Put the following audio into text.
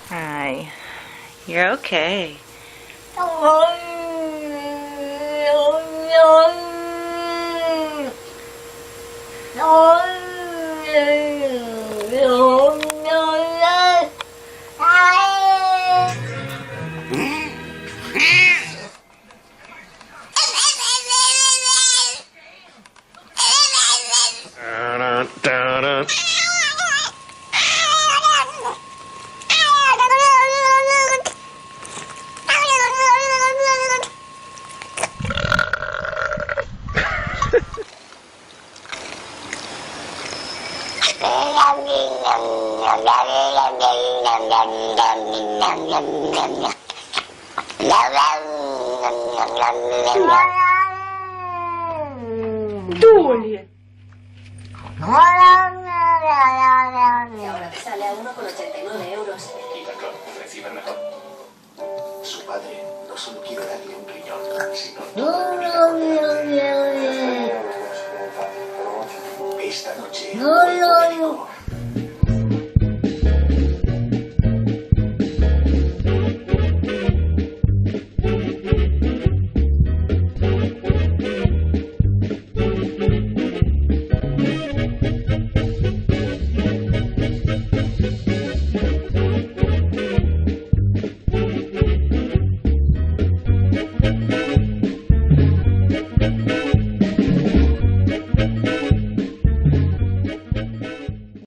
Hi, you're okay. ¡Dule! Y ahora te sale a 1,89 euros. Y la clon recibe mejor. Su padre no solo quiere darle un riñón, sino